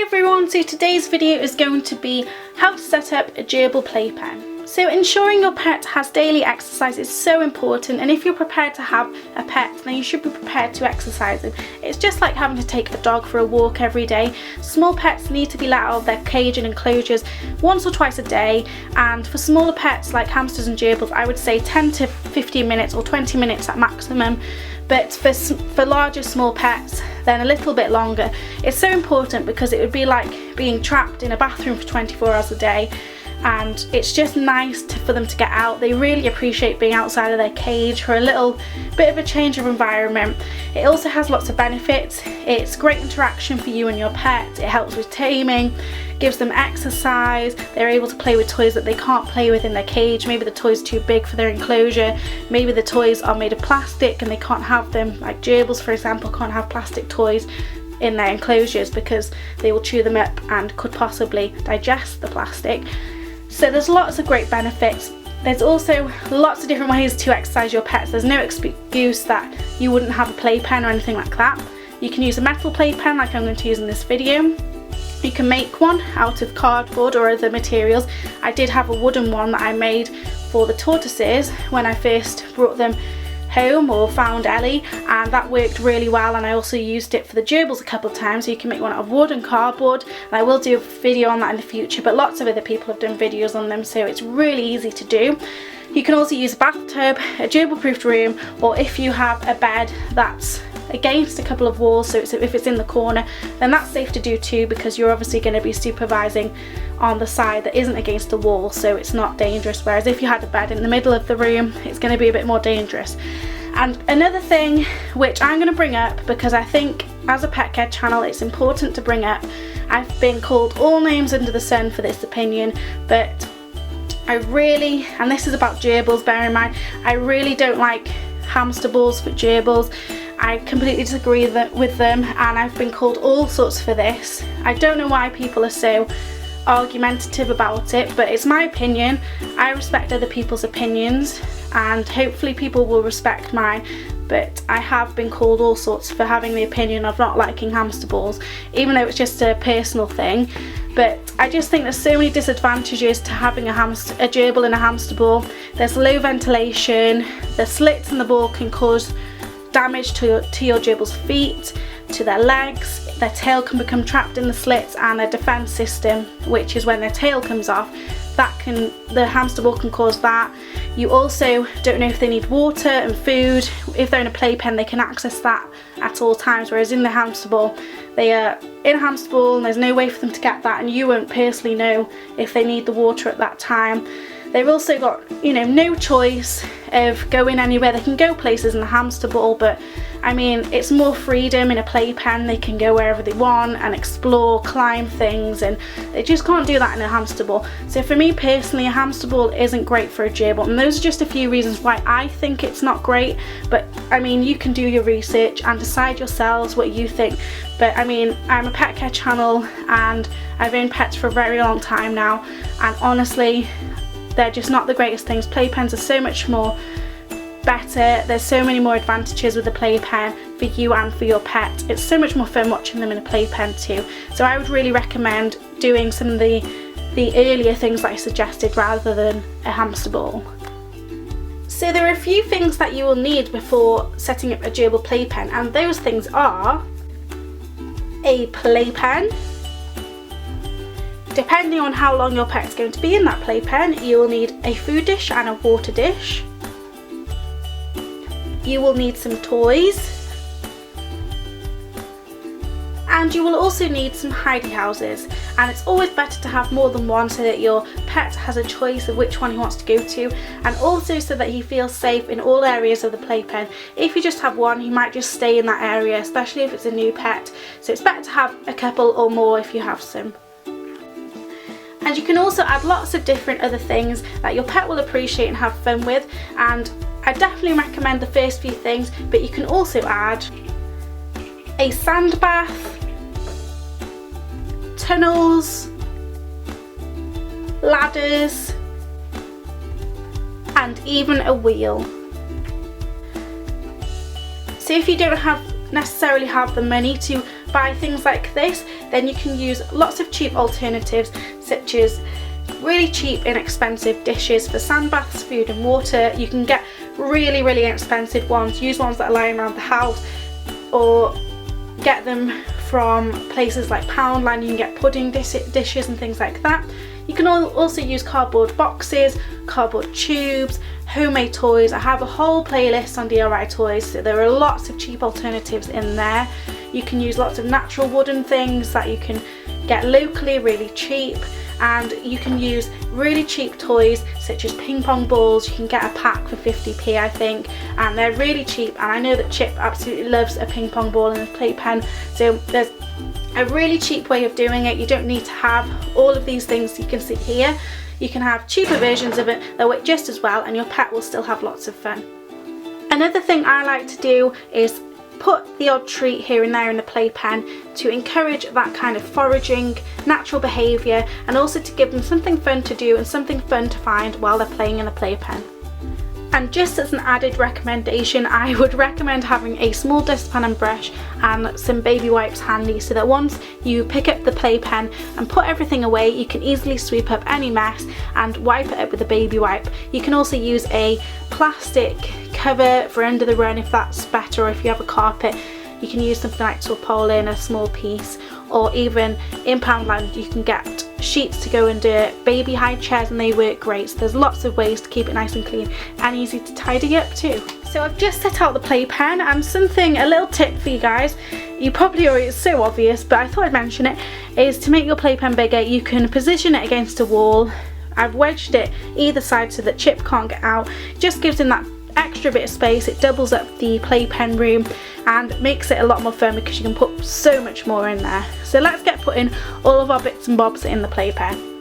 everyone, so today's video is going to be how to set up a Gerbil Playpen. So ensuring your pet has daily exercise is so important, and if you're prepared to have a pet, then you should be prepared to exercise them. It's just like having to take a dog for a walk every day. Small pets need to be let out of their cage and enclosures once or twice a day, and for smaller pets like hamsters and gerbils, I would say 10 to 15 minutes or 20 minutes at maximum. But for larger small pets, then a little bit longer. It's so important because it would be like being trapped in a bathroom for 24 hours a day, and it's just nice for them to get out. They really appreciate being outside of their cage for a little bit of a change of environment. It also has lots of benefits. It's great interaction for you and your pet. It helps with taming, gives them exercise. They're able to play with toys that they can't play with in their cage. Maybe the toy's too big for their enclosure. Maybe the toys are made of plastic and they can't have them, like gerbils for example can't have plastic toys in their enclosures because they will chew them up and could possibly digest the plastic. So there's lots of great benefits. There's also lots of different ways to exercise your pets. There's no excuse that you wouldn't have a playpen or anything like that. You can use a metal playpen like I'm going to use in this video. You can make one out of cardboard or other materials. I did have a wooden one that I made for the tortoises when I first brought them home or found Ellie, and that worked really well, and I also used it for the gerbils a couple of times. So you can make one out of wood and cardboard, and I will do a video on that in the future, but lots of other people have done videos on them, so it's really easy to do. You can also use a bathtub, a gerbil proofed room, or if you have a bed that's against a couple of walls, so if it's in the corner, then that's safe to do too, because you're obviously going to be supervising on the side that isn't against the wall, so it's not dangerous. Whereas if you had a bed in the middle of the room, it's going to be a bit more dangerous. And another thing which I'm going to bring up, because I think as a pet care channel it's important to bring up, I've been called all names under the sun for this opinion, but I really, and this is about gerbils, bear in mind, I really don't like hamster balls for gerbils. I completely disagree with them, and I've been called all sorts for this. I don't know why people are so argumentative about it, but it's my opinion. I respect other people's opinions, and hopefully people will respect mine, but I have been called all sorts for having the opinion of not liking hamster balls, even though it's just a personal thing. But I just think there's so many disadvantages to having a gerbil in a hamster ball. There's low ventilation, the slits in the ball can cause damage to your gerbil's feet, to their legs, their tail can become trapped in the slits, and their defense system, which is when their tail comes off, the hamster ball can cause that. You also don't know if they need water and food. If they're in a playpen, they can access that at all times, whereas in the hamster ball, they are in a hamster ball and there's no way for them to get that, and you won't personally know if they need the water at that time. They've also got, no choice of going anywhere. They can go places in the hamster ball, but I mean, it's more freedom in a playpen. They can go wherever they want and explore, climb things, and they just can't do that in a hamster ball. So for me personally, a hamster ball isn't great for a gerbil, and those are just a few reasons why I think it's not great. But I mean, you can do your research and decide yourselves what you think. But I mean, I'm a pet care channel and I've owned pets for a very long time now, and honestly, they're just not the greatest things. Playpens are so much more better. There's so many more advantages with a playpen for you and for your pet. It's so much more fun watching them in a playpen too. So I would really recommend doing some of the earlier things that I suggested rather than a hamster ball. So there are a few things that you will need before setting up a gerbil playpen, and those things are a playpen. Depending on how long your pet's going to be in that playpen, you will need a food dish and a water dish. You will need some toys, and you will also need some hidey houses, and it's always better to have more than one so that your pet has a choice of which one he wants to go to, and also so that he feels safe in all areas of the playpen. If you just have one, he might just stay in that area, especially if it's a new pet, so it's better to have a couple or more if you have some. And you can also add lots of different other things that your pet will appreciate and have fun with, and I definitely recommend the first few things, but you can also add a sand bath, tunnels, ladders, and even a wheel. So if you don't necessarily have the money to buy things like this, then you can use lots of cheap alternatives, such as really cheap inexpensive dishes for sand baths, food and water. You can get really inexpensive ones, use ones that are lying around the house, or get them from places like Poundland. You can get pudding dishes and things like that. You can also use cardboard boxes, cardboard tubes, homemade toys. I have a whole playlist on DIY toys, so there are lots of cheap alternatives in there. You can use lots of natural wooden things that you can get locally really cheap, and you can use really cheap toys such as ping pong balls. You can get a pack for 50p I think, and they're really cheap, and I know that Chip absolutely loves a ping pong ball and a playpen, so there's a really cheap way of doing it. You don't need to have all of these things you can see here. You can have cheaper versions of it that work just as well, and your pet will still have lots of fun. Another thing I like to do is put the odd treat here and there in the playpen to encourage that kind of foraging, natural behaviour, and also to give them something fun to do and something fun to find while they're playing in the playpen. And just as an added recommendation, I would recommend having a small dustpan and brush and some baby wipes handy, so that once you pick up the playpen and put everything away, you can easily sweep up any mess and wipe it up with a baby wipe. You can also use a plastic cover for under the run if that's better, or if you have a carpet you can use something like tarpaulin, a small piece, or even in Poundland you can get sheets to go under baby high chairs and they work great. So there's lots of ways to keep it nice and clean and easy to tidy up too. So I've just set out the playpen, and a little tip for you guys, you probably already, it's so obvious but I thought I'd mention it, is to make your playpen bigger you can position it against a wall. I've wedged it either side so that Chip can't get out. It just gives him that extra bit of space. It doubles up the playpen room and makes it a lot more fun because you can put so much more in there. So let's get putting all of our bits and bobs in the playpen.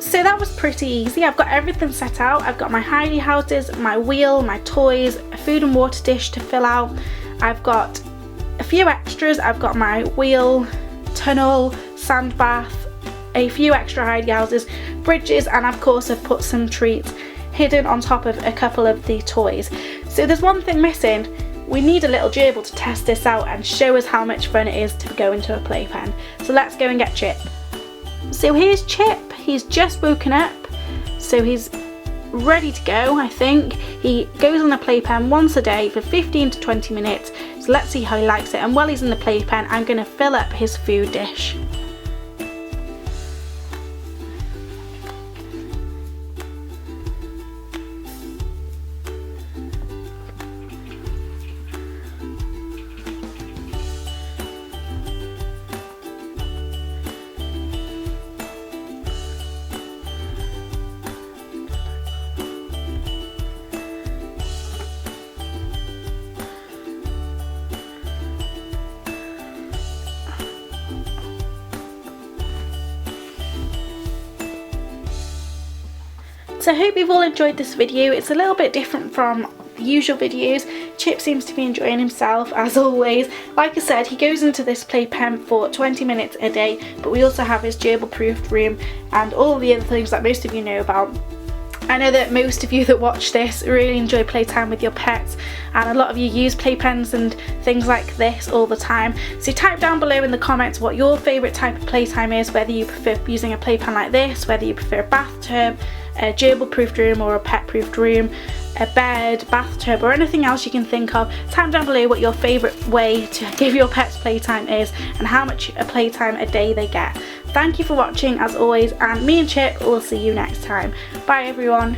So that was pretty easy. I've got everything set out. I've got my hidey houses, my wheel, my toys, a food and water dish to fill out. I've got a few extras. I've got my wheel, tunnel, sand bath, a few extra hidey houses, bridges, and of course I've put some treats hidden on top of a couple of the toys. So there's one thing missing. We need a little gerbil to test this out and show us how much fun it is to go into a playpen. So let's go and get Chip. So here's Chip. He's just woken up, so he's ready to go. I think he goes in the playpen once a day for 15 to 20 minutes, so let's see how he likes it. And while he's in the playpen, I'm going to fill up his food dish. So I hope you've all enjoyed this video. It's a little bit different from the usual videos. Chip seems to be enjoying himself as always. Like I said, he goes into this playpen for 20 minutes a day, but we also have his gerbil proofed room and all the other things that most of you know about. I know that most of you that watch this really enjoy playtime with your pets, and a lot of you use playpens and things like this all the time. So type down below in the comments what your favourite type of playtime is, whether you prefer using a playpen like this, whether you prefer a bathtub, a gerbil proofed room or a pet proofed room, a bed, bathtub, or anything else you can think of. Type down below what your favourite way to give your pets playtime is and how much a playtime a day they get. Thank you for watching as always, and me and Chip will see you next time. Bye everyone.